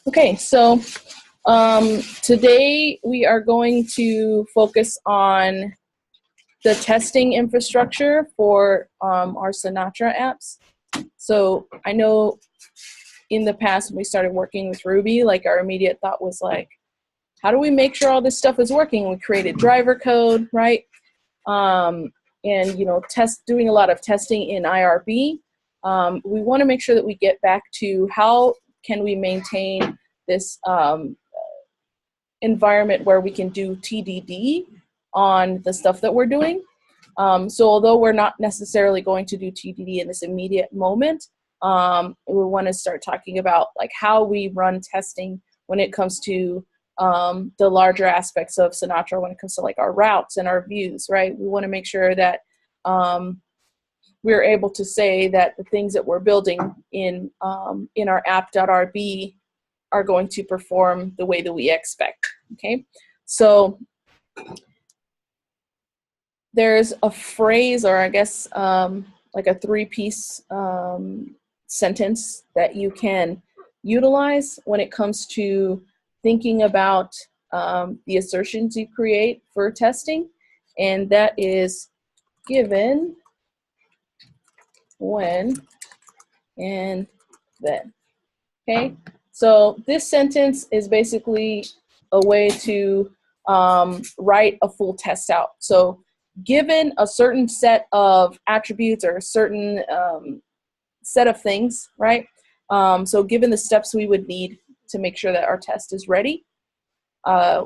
Okay, so today we are going to focus on the testing infrastructure for our Sinatra apps. So I know in the past when we started working with Ruby, like our immediate thought was like, how do we make sure all this stuff is working? We created driver code, right? And doing a lot of testing in IRB. We want to make sure that we get back to how can we maintain this environment where we can do TDD on the stuff that we're doing. So although we're not necessarily going to do TDD in this immediate moment, we want to start talking about like how we run testing when it comes to the larger aspects of Sinatra, when it comes to like our routes and our views, right? We want to make sure that we're able to say that the things that we're building in our app.rb are going to perform the way that we expect, okay? So there's a phrase, or I guess like a three-piece sentence that you can utilize when it comes to thinking about the assertions you create for testing, and that is given, when, and then, okay? So this sentence is basically a way to write a full test out. So given a certain set of attributes or a certain set of things, right? So given the steps we would need to make sure that our test is ready,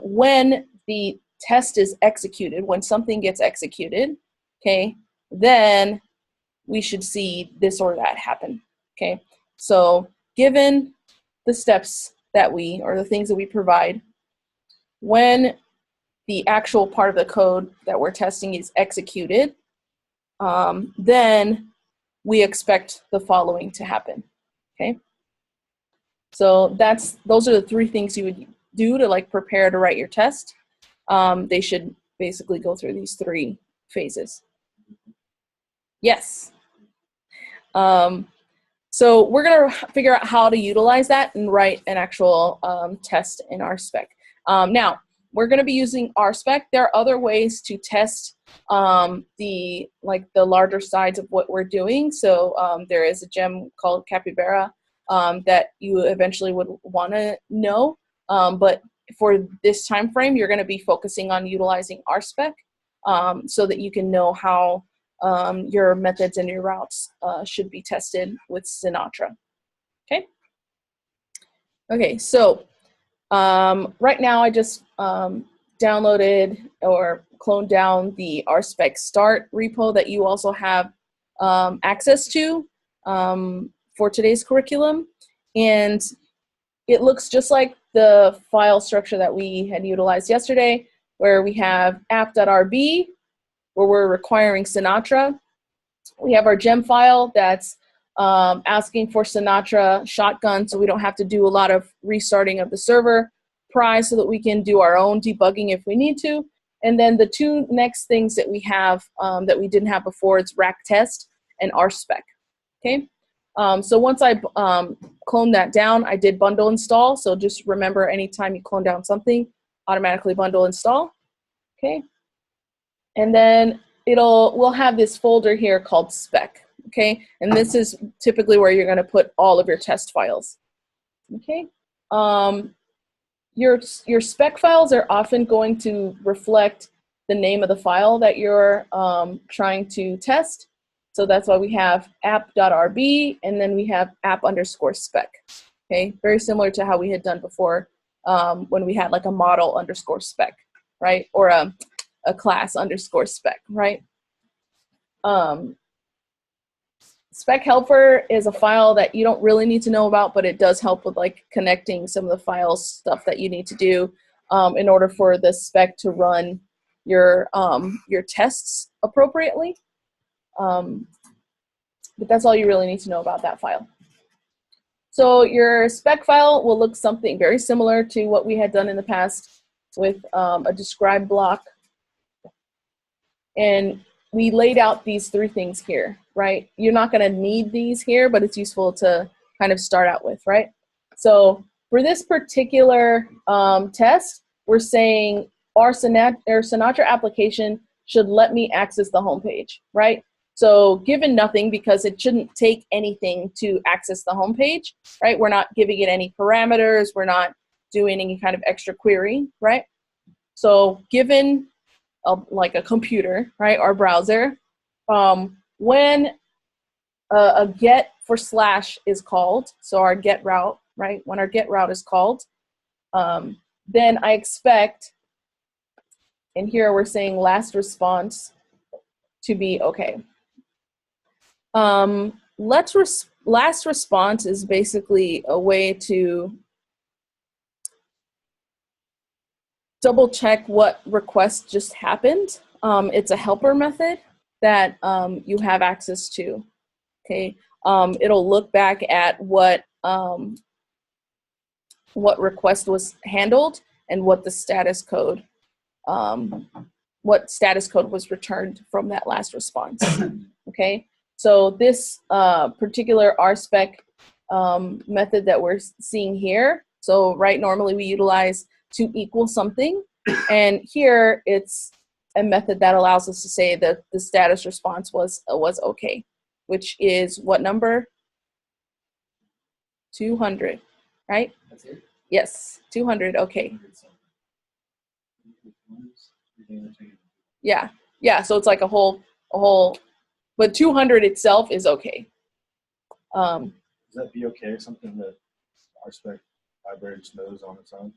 when the test is executed, when something gets executed, okay, then we should see this or that happen, okay? So given the steps that or the things that we provide, when the actual part of the code that we're testing is executed, then we expect the following to happen, okay? So those are the three things you would do to like prepare to write your test. They should basically go through these three phases. Yes. So we're gonna figure out how to utilize that and write an actual test in RSpec. Now, we're gonna be using RSpec. There are other ways to test the larger sides of what we're doing. So there is a gem called Capybara that you eventually would wanna know. But for this time frame, you're gonna be focusing on utilizing RSpec so that you can know how your methods and your routes should be tested with Sinatra, okay? Okay, so right now I just downloaded or cloned down the RSpec start repo that you also have access to for today's curriculum. And it looks just like the file structure that we had utilized yesterday, where we have app.rb, where we're requiring Sinatra. We have our gem file that's asking for Sinatra shotgun, so we don't have to do a lot of restarting of the server so that we can do our own debugging if we need to. And then the two next things that we have that we didn't have before, it's rack test and RSpec, okay? So once I cloned that down, I did bundle install. So just remember, anytime you clone down something, automatically bundle install, okay? And then we'll have this folder here called spec, okay? And this is typically where you're gonna put all of your test files, okay? Your spec files are often going to reflect the name of the file that you're trying to test. So that's why we have app.rb, and then we have app_spec, okay? Very similar to how we had done before when we had like a model_spec, right? Or a class_spec, right? Spec Helper is a file that you don't really need to know about, but it does help with like connecting some of the files stuff that you need to do in order for the spec to run your tests appropriately. But that's all you really need to know about that file. So your spec file will look something very similar to what we had done in the past with a describe block. And we laid out these three things here, right? You're not gonna need these here, but it's useful to kind of start out with, right? So for this particular test, we're saying our Sinatra application should let me access the home page, right? So given nothing, because it shouldn't take anything to access the home page, right? We're not giving it any parameters. We're not doing any kind of extra query, right? So given like a computer, right, our browser, when a get for slash is called, so our get route, right, when our get route is called, then I expect, and here we're saying last response to be okay. Last response is basically a way to double check what request just happened. It's a helper method that you have access to. Okay, it'll look back at what request was handled and what the status code, was returned from that last response. Okay, so this particular RSpec method that we're seeing here, so right, normally we utilize to equal something, and here it's a method that allows us to say that the status response was okay, which is what number? 200, right? That's it? Yes, 200, okay. Yeah, yeah, so it's like a whole, but 200 itself is okay. Does that be okay or something that RSpec library just knows on its own?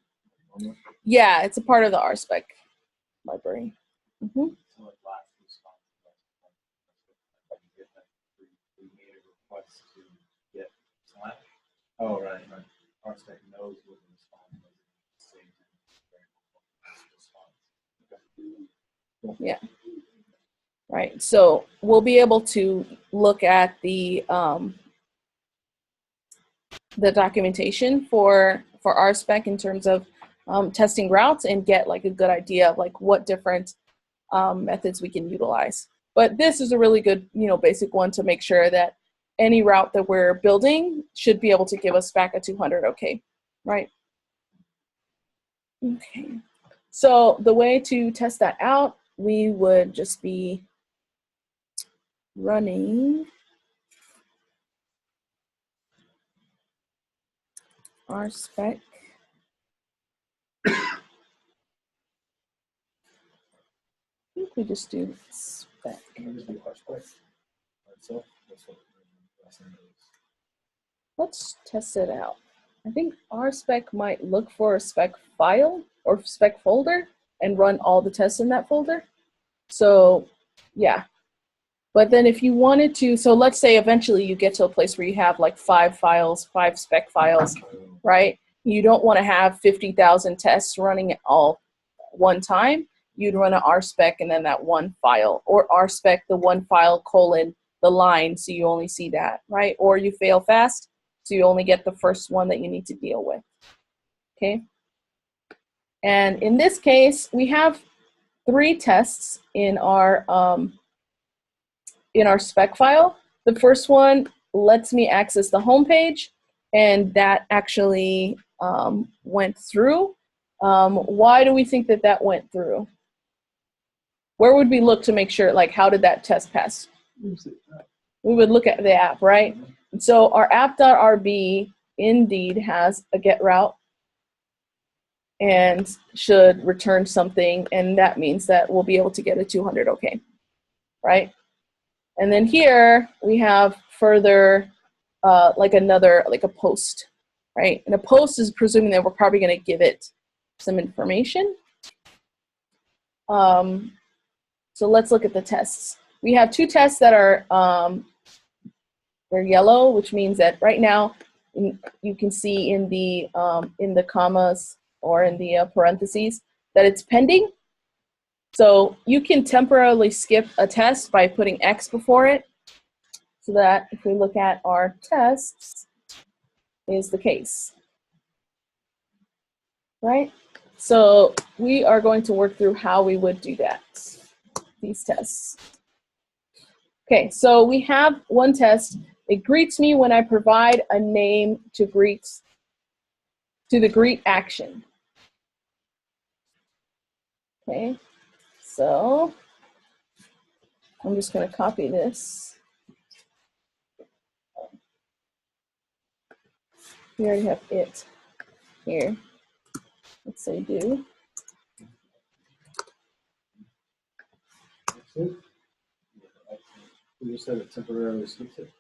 Yeah, it's a part of the RSpec library. Mm-hmm. So like last response, we made a request to get slash. Oh, right. RSpec knows what the response was. Yeah. Right. So we'll be able to look at the documentation for RSpec in terms of testing routes and get like a good idea of like what different methods we can utilize. But this is a really good, basic one to make sure that any route that we're building should be able to give us back a 200 okay, right? Okay. So the way to test that out, we would just be running RSpec. I think we just do spec. Let's test it out. I think RSpec might look for a spec file or spec folder and run all the tests in that folder. So yeah, but then if you wanted to, so let's say eventually you get to a place where you have like 5 spec files, right? You don't want to have 50,000 tests running all one time. You'd run an RSpec and then that one file, or RSpec the one file colon the line, so you only see that, right? Or you fail fast, so you only get the first one that you need to deal with, okay? And in this case, we have 3 tests in our spec file. The first one lets me access the home page, and that actually went through. Why do we think that that went through? Where would we look to make sure, like, how did that test pass? We would look at the app, right? And so our app.rb indeed has a get route and should return something, and that means that we'll be able to get a 200 okay, right? And then here we have further, like a post, right? And a post is presuming that we're probably going to give it some information. So let's look at the tests. We have 2 tests that are they're yellow, which means that right now you can see in the commas or in the parentheses that it's pending. So you can temporarily skip a test by putting X before it, so that if we look at our tests, is the case, right? So we are going to work through how we would do that, these tests. Okay, so we have one test. It greets me when I provide a name to greet to the greet action. Okay, so I'm just going to copy this. We already have it here. Let's say do. You said it temporarily skips it.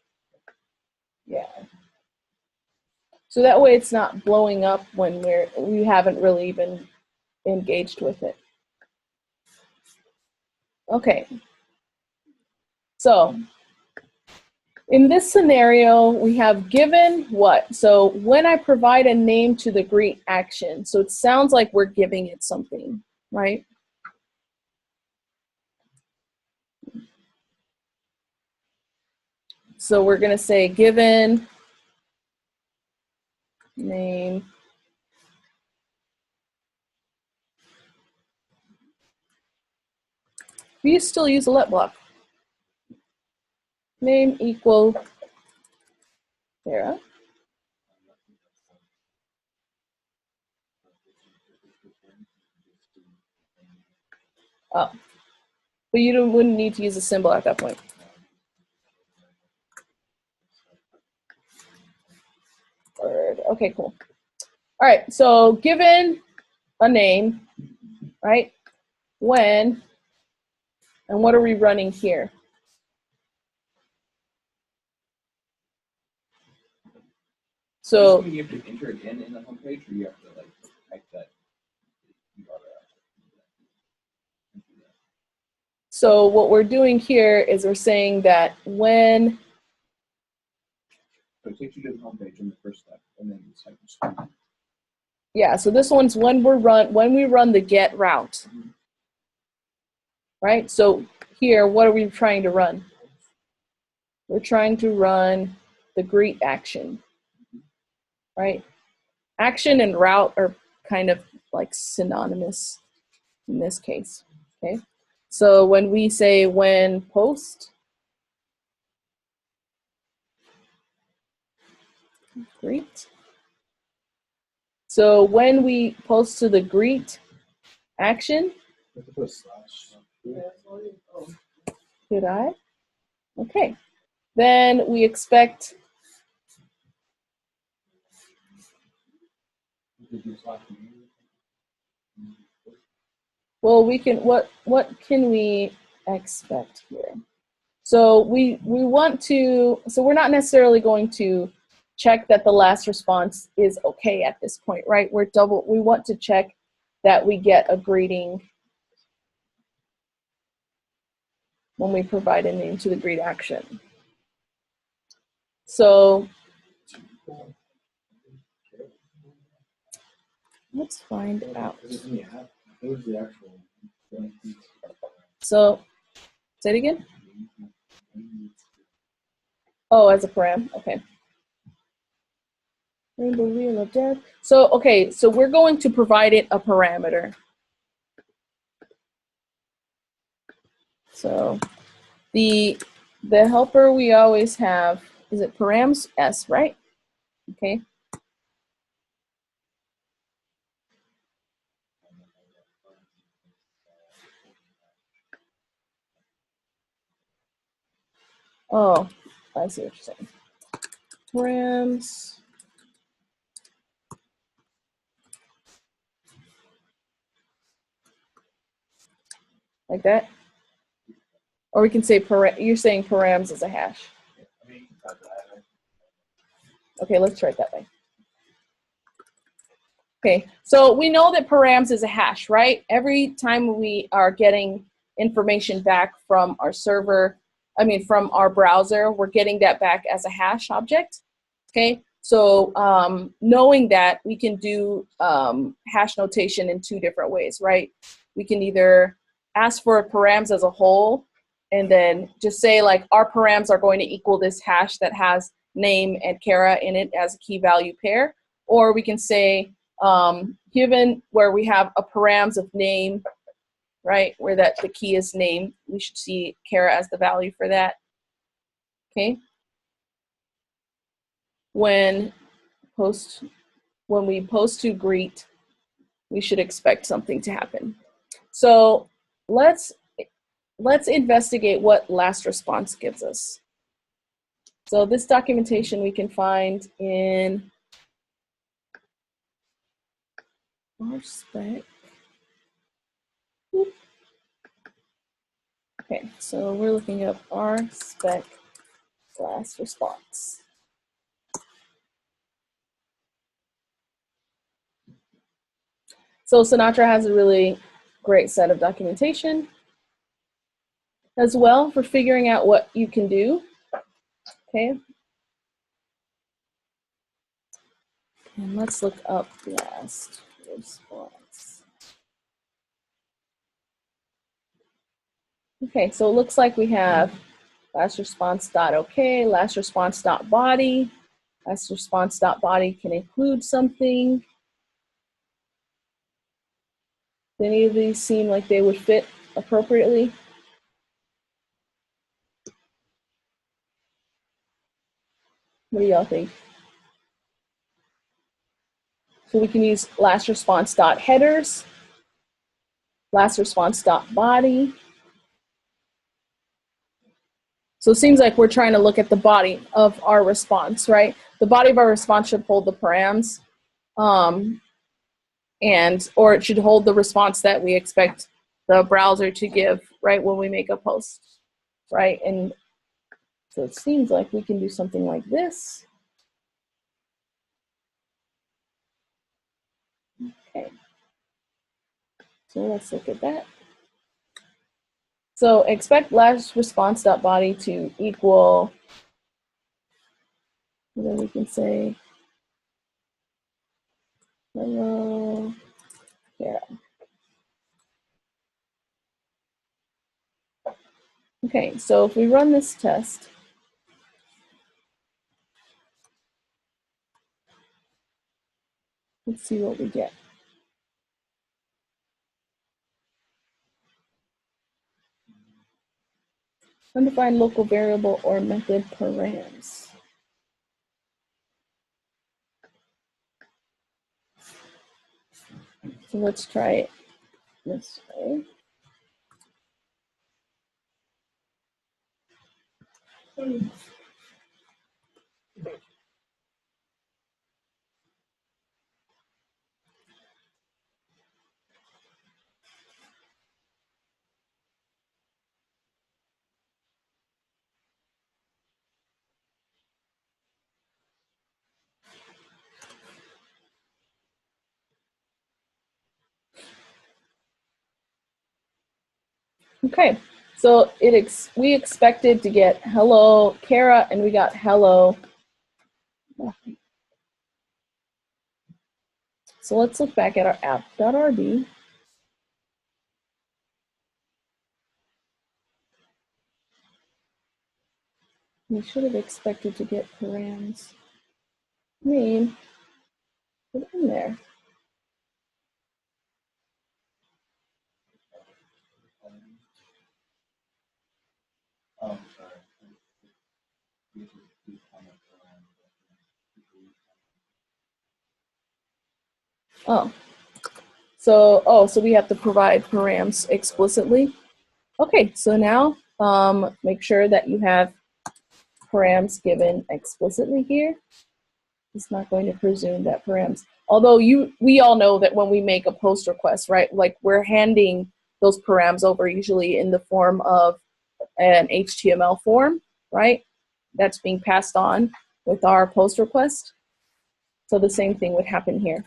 Yeah. So that way it's not blowing up when we haven't really even engaged with it. Okay. So in this scenario, we have given what? So when I provide a name to the greet action, so it sounds like we're giving it something, right? So we're going to say given name we still use a let block. Name equal Sarah. Oh, but you wouldn't need to use a symbol at that point. Word. Okay, cool. All right, so given a name, right? When, and what are we running here? So you have to enter again in the homepage, or you have to like type that URL. So what we're doing here is we're saying that when. So it takes you to the homepage in the first step, and then you type. Yeah. So this one's when we run the get route. Right. So here, what are we trying to run? We're trying to run the greet action. Right. Action and route are kind of like synonymous in this case. Okay. So when we say when post greet. So when we post to the greet action, did I? Okay. Then we expect. Well, we can. What can we expect here? So we want to. So we're not necessarily going to check that the last response is okay at this point, right? We want to check that we get a greeting when we provide a name to the greet action. So let's find it out. So say it again. Oh, as a param. Okay. Rainbow wheel of death. So okay, so we're going to provide it a parameter. So the helper we always have, is it params s, right? Okay. Oh, I see what you're saying. Params. Like that? Or we can say you're saying params is a hash. Okay, let's try it that way. Okay, so we know that params is a hash, right? Every time we are getting information back from our server, from our browser, we're getting that back as a hash object. Okay, so knowing that, we can do hash notation in two different ways, right? We can either ask for params as a whole and then just say like our params are going to equal this hash that has name and Kara in it as a key value pair, or we can say given where we have a params of name, right, where the key is name, we should see Kara as the value for that. Okay. When post when we post to greet, we should expect something to happen. So let's investigate what last response gives us. So this documentation we can find in RSpec. Okay, so we're looking up RSpec last response. So Sinatra has a really great set of documentation as well for figuring out what you can do. Okay. And let's look up last response. Okay, so it looks like we have last response.okay, last response.body. Last response.body can include something. Do any of these seem like they would fit appropriately? What do y'all think? So we can use last response.headers, last response.body. So it seems like we're trying to look at the body of our response, right? The body of our response should hold the params, or it should hold the response that we expect the browser to give, right, when we make a post, right? And so it seems like we can do something like this. Okay. So let's look at that. So expect last response.body to equal, and then we can say, hello, Carrell. Okay, so if we run this test, let's see what we get. Undefined local variable or method params. So let's try it this way. Okay, so we expected to get hello Kara, and we got hello. So let's look back at our app.rb. We should have expected to get params. Put it in there. Oh, sorry. So we have to provide params explicitly. Okay, so now make sure that you have params given explicitly here. It's not going to presume that params, although we all know that when we make a post request, right, like we're handing those params over usually in the form of an HTML form, right? That's being passed on with our post request. So the same thing would happen here.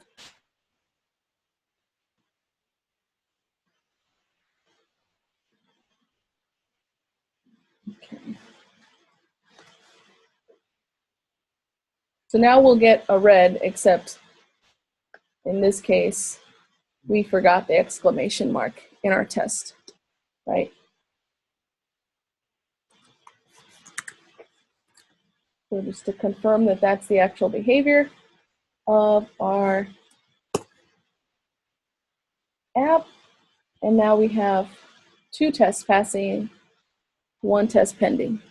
Okay. So now we'll get a red, except in this case, we forgot the exclamation mark in our test, right? So just to confirm that that's the actual behavior of our app. And now we have 2 tests passing, 1 test pending.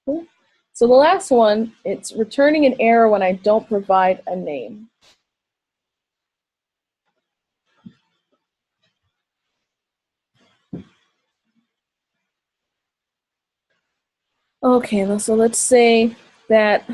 Cool. So the last one, it's returning an error when I don't provide a name. Okay, so let's say that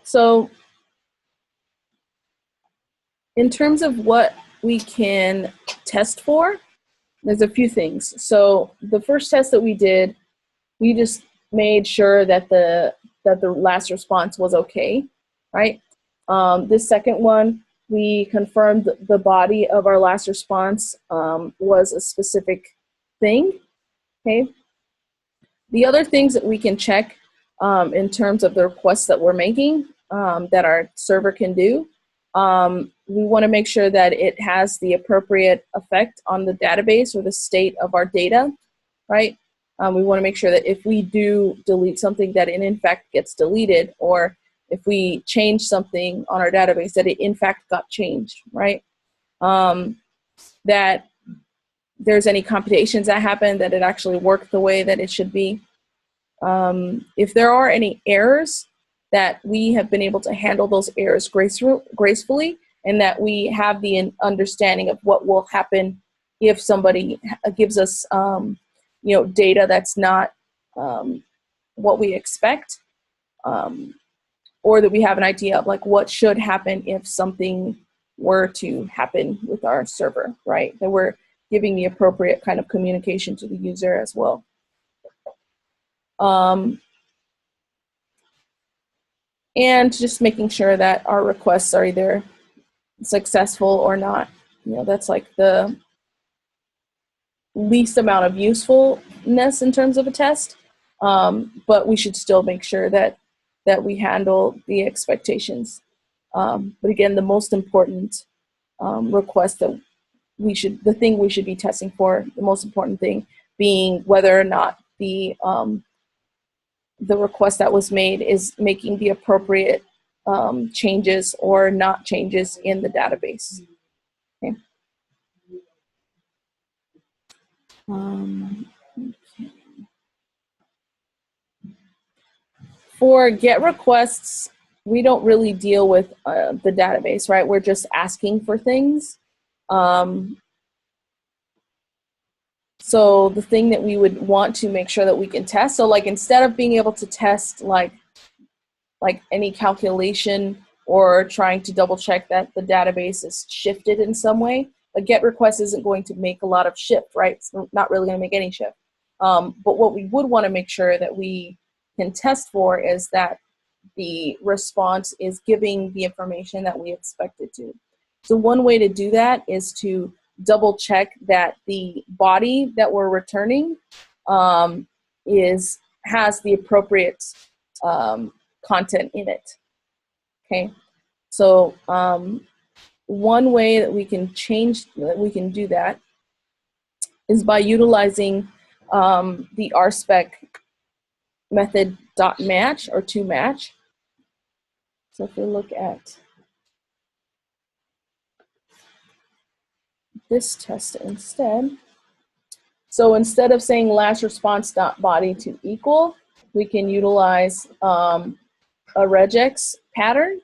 so in terms of what we can test for, there's a few things. So the first test that we did, we just made sure that the last response was okay, right? This second one, we confirmed the body of our last response was a specific thing, okay? The other things that we can check in terms of the requests that we're making that our server can do, we want to make sure that it has the appropriate effect on the database or the state of our data, right? We want to make sure that if we do delete something, that it in fact gets deleted, or if we change something on our database, that it in fact got changed, right? That there's any computations that happen, that it actually worked the way that it should be. If there are any errors, that we have been able to handle those errors gracefully, and that we have the understanding of what will happen if somebody gives us data that's not what we expect, or that we have an idea of like what should happen if something were to happen with our server, right? That we're giving the appropriate kind of communication to the user as well. And just making sure that our requests are either successful or not. That's like the least amount of usefulness in terms of a test, but we should still make sure that we handle the expectations. But again, the most important request that the thing we should be testing for, the most important thing being whether or not the request that was made is making the appropriate changes or not changes in the database. Okay. Okay. For GET requests, we don't really deal with the database, right? We're just asking for things. So the thing that we would want to make sure that we can test, so like instead of being able to test like any calculation or trying to double check that the database is shifted in some way, a GET request isn't going to make a lot of shift, right? It's not really going to make any shift. But what we would want to make sure that we can test for is that the response is giving the information that we expect it to. So one way to do that is to double check that the body that we're returning has the appropriate content in it. Okay, so one way that we can do that is by utilizing the RSpec method .match or toMatch. So if we look at this test instead, so instead of saying last response .body to equal, we can utilize a regex pattern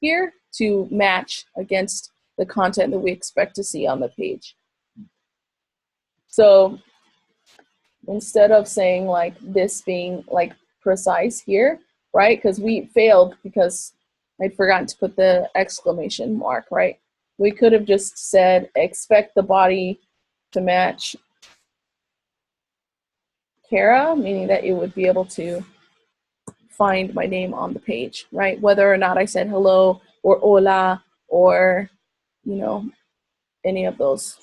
here to match against the content that we expect to see on the page. So instead of saying like this being like precise here, right? Because we failed because I'd forgotten to put the exclamation mark, right? We could have just said expect the body to match Kara, meaning that it would be able to find my name on the page, right? Whether or not I said hello or hola or, any of those.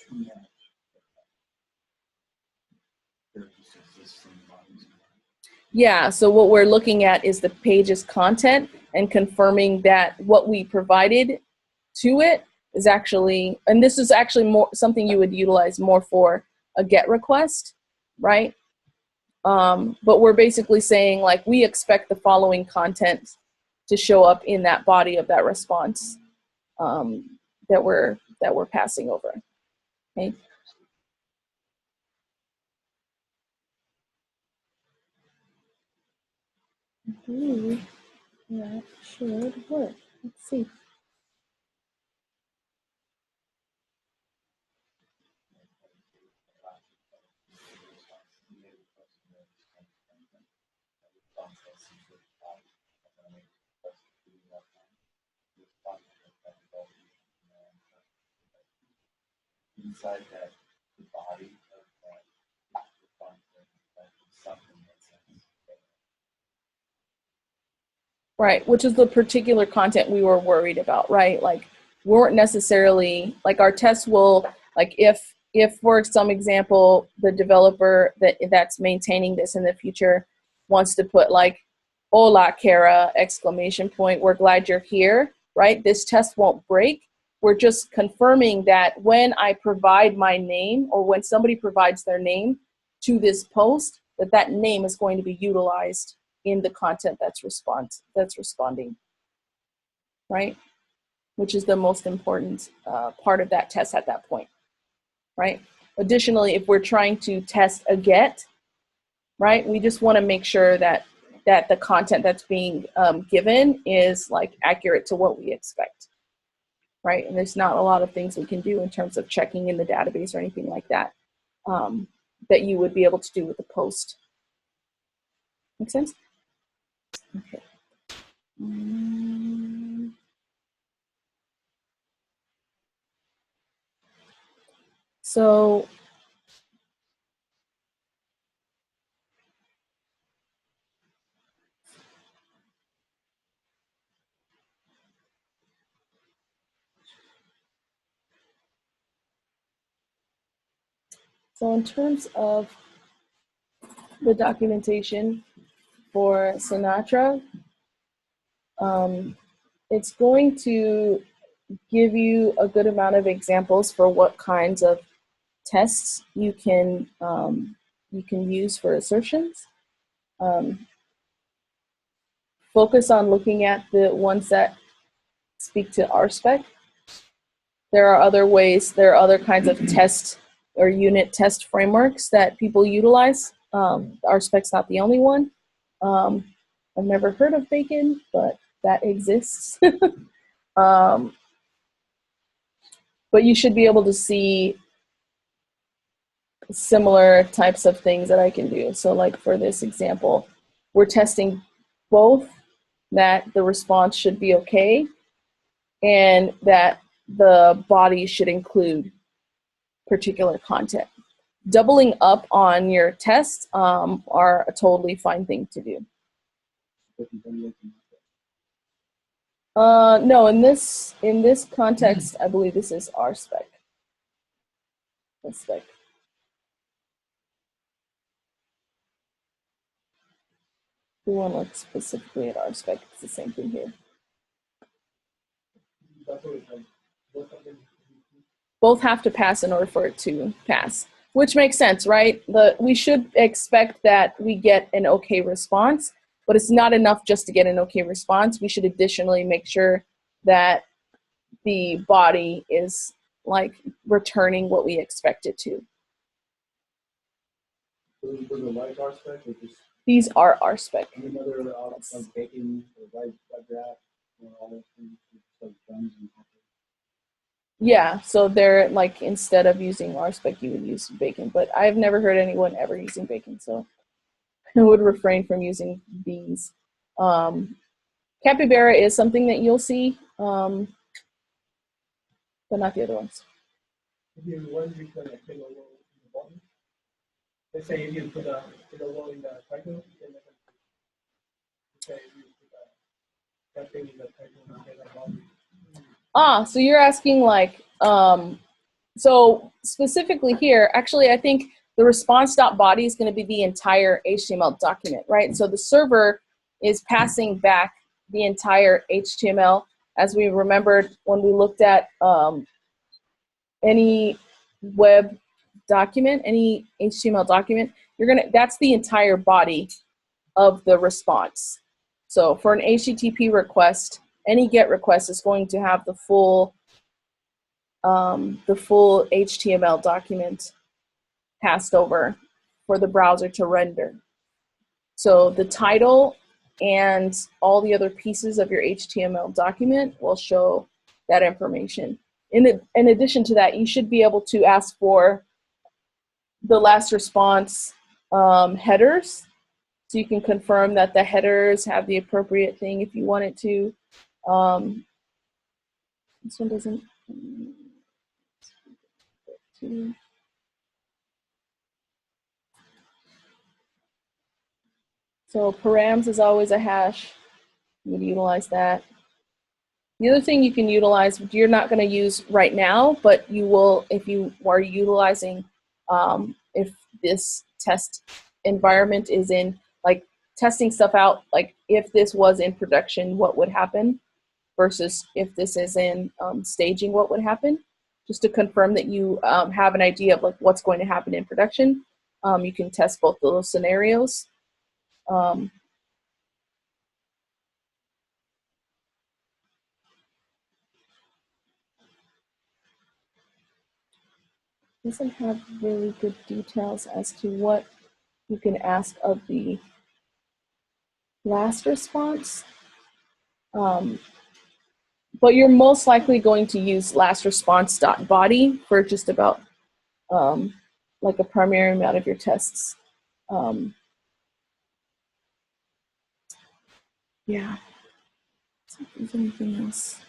Yeah, so what we're looking at is the page's content and confirming that what we provided to it is actually, and this is actually more something you would utilize more for a GET request, right? But we're basically saying, like, we expect the following content to show up in that body of that response that we're passing over. Okay. That should work. Let's see. Inside that, the body of that response, something makes sense. Right, which is the particular content we were worried about, right? Like, we weren't necessarily, like, our tests will, like, if for some example, the developer that's maintaining this in the future wants to put, like, hola, Kara, exclamation point, we're glad you're here, right? This test won't break. We're just confirming that when I provide my name, or when somebody provides their name to this post, that name is going to be utilized in the content that's responding, right? Which is the most important part of that test at that point, right? Additionally, if we're trying to test a get, right, we just want to make sure that the content that's being given is, like, accurate to what we expect, right? And there's not a lot of things we can do in terms of checking in the database or anything like that that you would be able to do with the post. Make sense? Okay. So in terms of the documentation for Sinatra, it's going to give you a good amount of examples for what kinds of tests you can use for assertions. Focus on looking at the ones that speak to RSpec. There are other ways, there are other kinds of test or unit test frameworks that people utilize. RSpec's not the only one. I've never heard of Bacon, but that exists. But you should be able to see similar types of things that I can do. So, like, for this example, we're testing both that the response should be okay and that the body should include particular content. Doubling up on your tests are a totally fine thing to do. No, in this context, I believe this is RSpec. RSpec. We want to look specifically at RSpec. It's the same thing here. Both have to pass in order for it to pass, which makes sense, right? We should expect that we get an okay response, but it's not enough just to get an okay response. We should additionally make sure that the body is, like, returning what we expect it to. These are RSpec. Any other like Bacon or white graph or all those things like guns and yeah, so they're, like, instead of using RSpec, you would use Bacon, but I've never heard anyone ever using Bacon, so I would refrain from using these. Capybara is something that you'll see, but not the other ones. If you want, you can take a roll in the bottom. Let's say if you put a roll in the title, then say you put that thing in the title and get a bottom. So you're asking, like, so specifically here, actually, I think the response.body is going to be the entire HTML document, right? So the server is passing back the entire HTML. As we remembered when we looked at any web document, any HTML document, that's the entire body of the response. So for an HTTP request, any GET request is going to have the full HTML document passed over for the browser to render. So the title and all the other pieces of your HTML document will show that information. In addition to that, you should be able to ask for the last response headers, so you can confirm that the headers have the appropriate thing if you want it to. This one doesn't. So params is always a hash. You would utilize that. The other thing you can utilize, you're not going to use right now, but you will if you are utilizing, if this test environment is in, like, testing stuff out, like if this was in production, what would happen, versus if this is in staging, what would happen, just to confirm that you have an idea of like what's going to happen in production. You can test both of those scenarios. Doesn't have really good details as to what you can ask of the last response. But you're most likely going to use last response.body for just about like a primary amount of your tests. Yeah. See if there's anything else.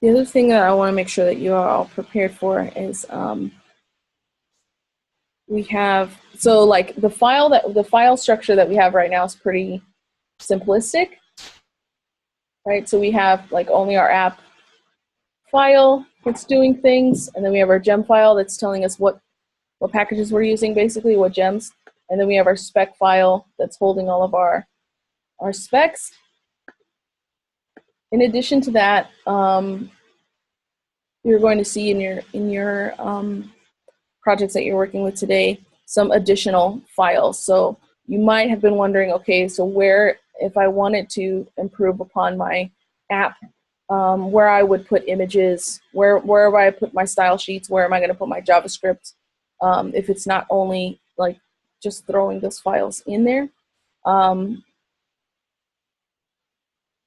The other thing that I want to make sure that you are all prepared for is we have, so like the file structure that we have right now is pretty simplistic, right? So we have like only our app file that's doing things, and then we have our gem file that's telling us what packages we're using, basically what gems, and then we have our spec file that's holding all of our specs. In addition to that, you're going to see in your projects that you're working with today some additional files. So you might have been wondering, okay, so where, if I wanted to improve upon my app, where I would put images, where I put my style sheets, where am I going to put my JavaScript, if it's not only like just throwing those files in there.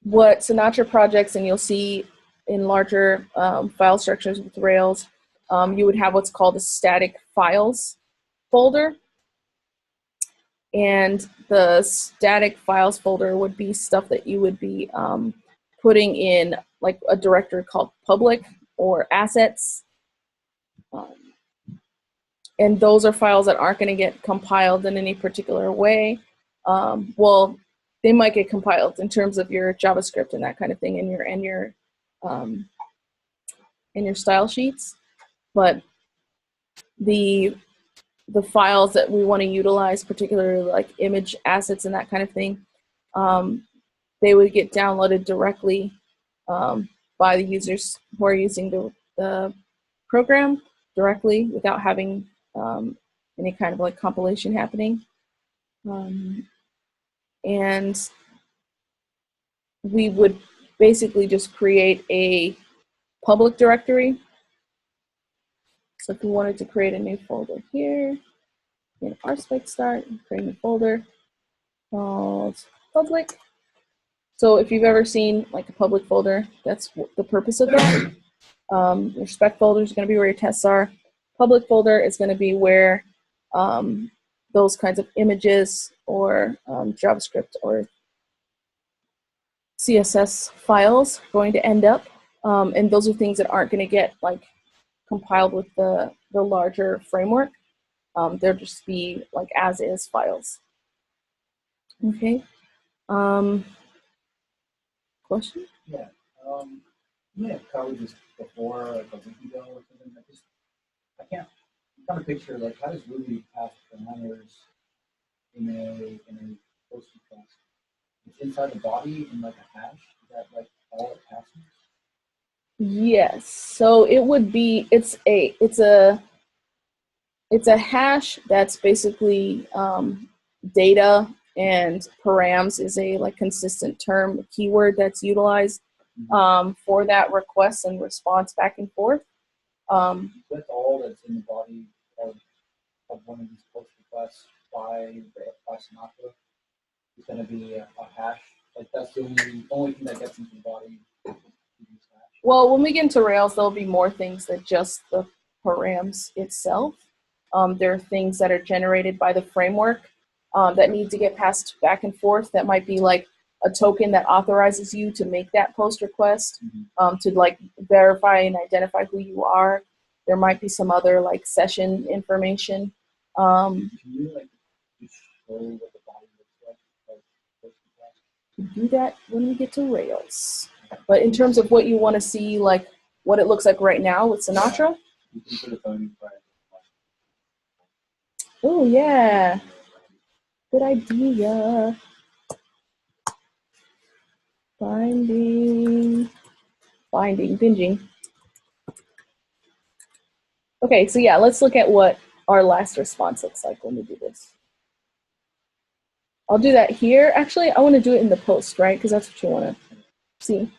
What Sinatra projects, and you'll see in larger file structures with Rails, you would have what's called a static files folder. And the static files folder would be stuff that you would be putting in like a directory called public or assets. And those are files that aren't going to get compiled in any particular way. Well, they might get compiled in terms of your JavaScript and that kind of thing, and your style sheets. But the files that we want to utilize, particularly like image assets and that kind of thing, they would get downloaded directly by the users who are using the program directly without having any kind of like compilation happening. And we would basically just create a public directory. So if we wanted to create a new folder here, in RSpec start, create a new folder called public. So if you've ever seen like a public folder, that's the purpose of that. Your spec folder is going to be where your tests are. Public folder is going to be where those kinds of images or JavaScript or CSS files are going to end up. And those are things that aren't going to get like compiled with the larger framework. They'll just be like as is files. Okay. Question? Yeah. You may have covered this before, like a week ago or something. I can't kind of picture like how does Ruby pass parameters in a post request? it's inside the body in like a hash? Is that like all it passes? Yes. So it would be, it's a hash that's basically data, and params is a like consistent term, keyword that's utilized for that request and response back and forth. That's all that's in the body of one of these post requests by Sinatra. It's going to be a hash. Like that's the only thing that gets into the body. Well, when we get into Rails, there'll be more things than just the params itself. There are things that are generated by the framework that need to get passed back and forth. That might be like a token that authorizes you to make that post request, to like verify and identify who you are. There might be some other like session information. Can you like just show what the body looks like post request? We do that when we get to Rails. But in terms of what you want to see, like what it looks like right now with Sinatra. You can put a bony flag. Oh yeah, good idea. Binding, binging. Okay, so yeah, let's look at what our last response looks like when we do this. I'll do that here. Actually, I want to do it in the post, right? Because that's what you want to see.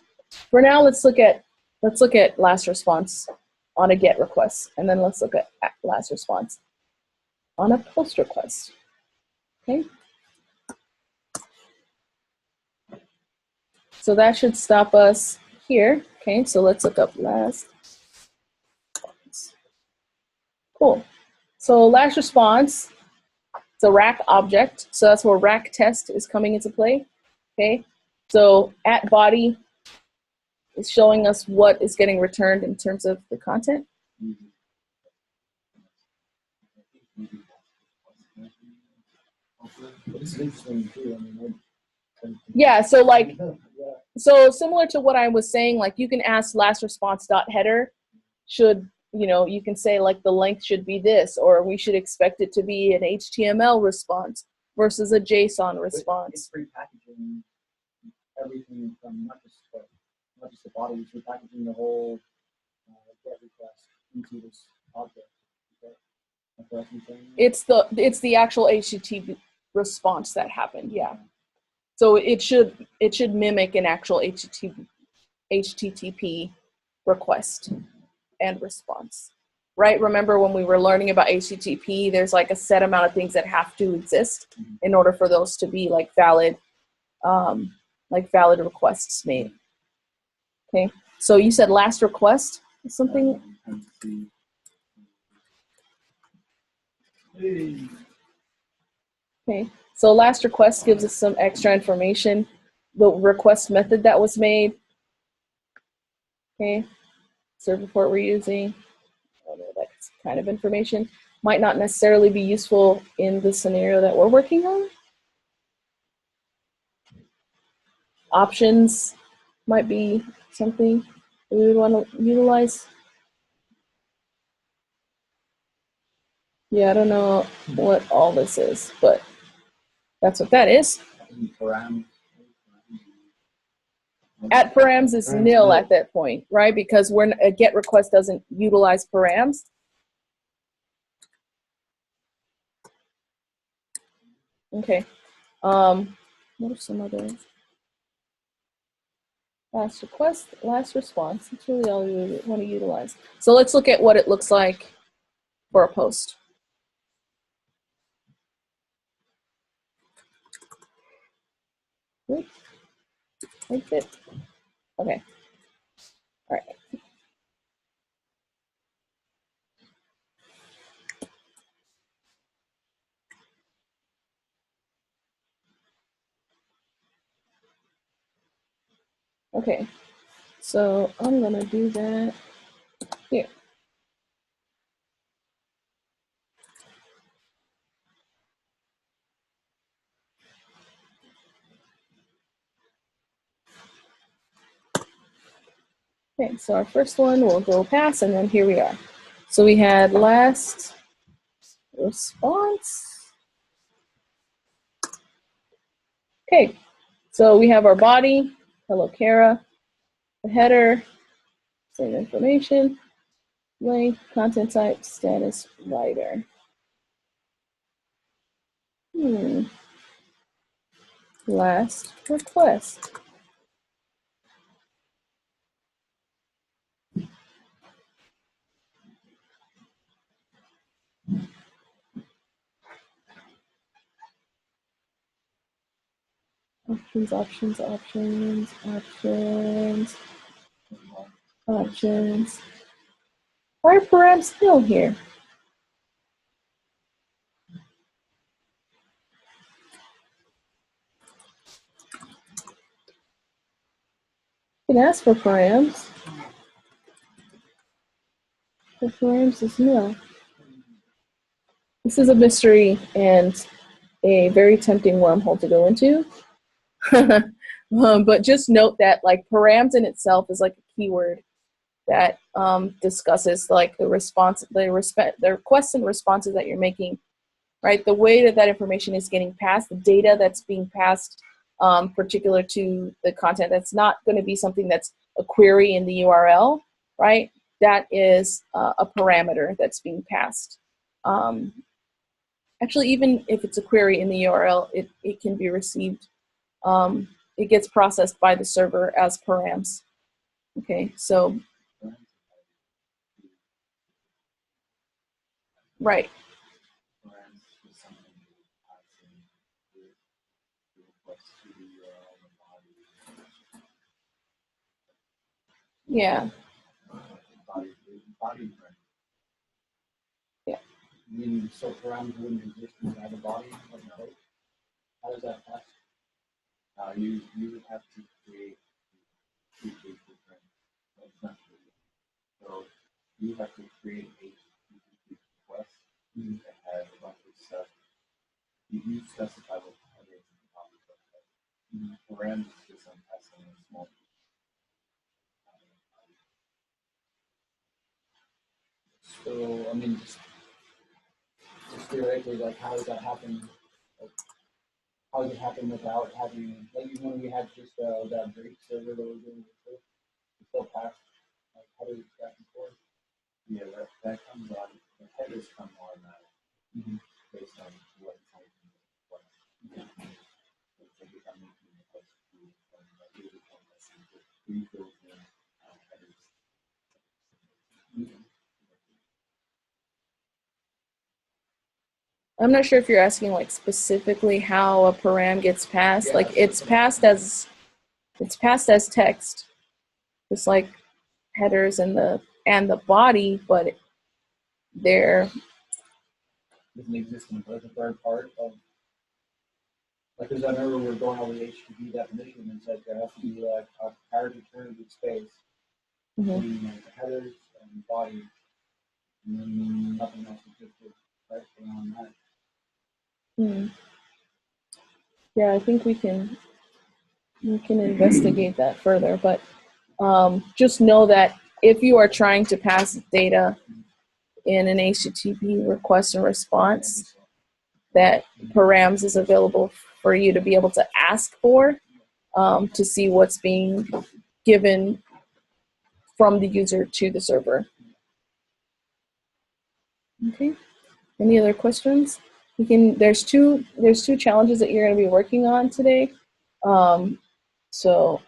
For now, let's look at last response on a GET request, and then let's look at last response on a post request. Okay. So that should stop us here. Okay, so let's look up last. Cool. So last response, it's a rack object. So that's where rack test is coming into play. Okay. So at body is showing us what is getting returned in terms of the content. This is interesting too. I mean, Yeah, so like, so similar to what I was saying, like you can ask last response dot header should, you can say like the length should be this, or we should expect it to be an HTML response versus a JSON response. It's repackaging everything from not just the body, it's repackaging the whole GET request into this object. It's the actual HTTP response that happened, yeah. So it should mimic an actual HTTP request and response, right? Remember when we were learning about HTTP, there's like a set amount of things that have to exist in order for those to be like valid requests made. Okay, so you said last request is something. Okay, so last request gives us some extra information. The request method that was made. Okay, server port we're using. That kind of information might not necessarily be useful in the scenario that we're working on. Options might be something we would want to utilize. Yeah, I don't know what all this is, but that's what that is. At params is nil at that point, right? Because a GET request doesn't utilize params. Okay. What are some others? Last request, last response. That's really all you want to utilize. So let's look at what it looks like for a post. Oops. Exit. Okay. All right. Okay. So I'm gonna do that here. Okay, so our first one will go pass, and then here we are. So we had last response. Okay, So we have our body, hello Kara, the header, same information, length, content type, status, writer. Last request. Options, options, options, options, options. Why are params still here? You can ask for params. The params is no. This is a mystery and a very tempting wormhole to go into. But just note that like params in itself is like a keyword that discusses like the response, the requests and responses that you're making, right? The way that that information is getting passed, the data that's being passed, particular to the content, that's not going to be something that's a query in the URL, right? That is a parameter that's being passed. Actually, even if it's a query in the URL, it can be received. It gets processed by the server as params. Okay, so right. Yeah. Yeah. Meaning, so params wouldn't exist inside the body of the code? How does that pass? You would have to create two cases, right? That's not true. So you have to create a request that has a bunch of stuff. You specify what it is in the body of that. Params is just passing a small. So, I mean, just theoretically, like, how does that happen? Like, how does it happen without having, like, even when we had just that Drake server that was doing it, still pass? Like, how does it back and forth? Yeah, that comes on. The headers come on based on what type of request. Like if I'm making a request to do the message with pre-built in headers. I'm not sure if you're asking like specifically how a param gets passed. Like it's passed as text, just like headers and the body, but they're Doesn't exist in the third part of, like, because I remember we were going over the HTTP definition and said there has to be like a character alternative space between like the headers and the body, and then nothing else existed right beyond that. Yeah, I think we can investigate that further, but just know that if you are trying to pass data in an HTTP request and response, that params is available for you to be able to ask for to see what's being given from the user to the server. Okay. Any other questions? There's two challenges that you're going to be working on today. So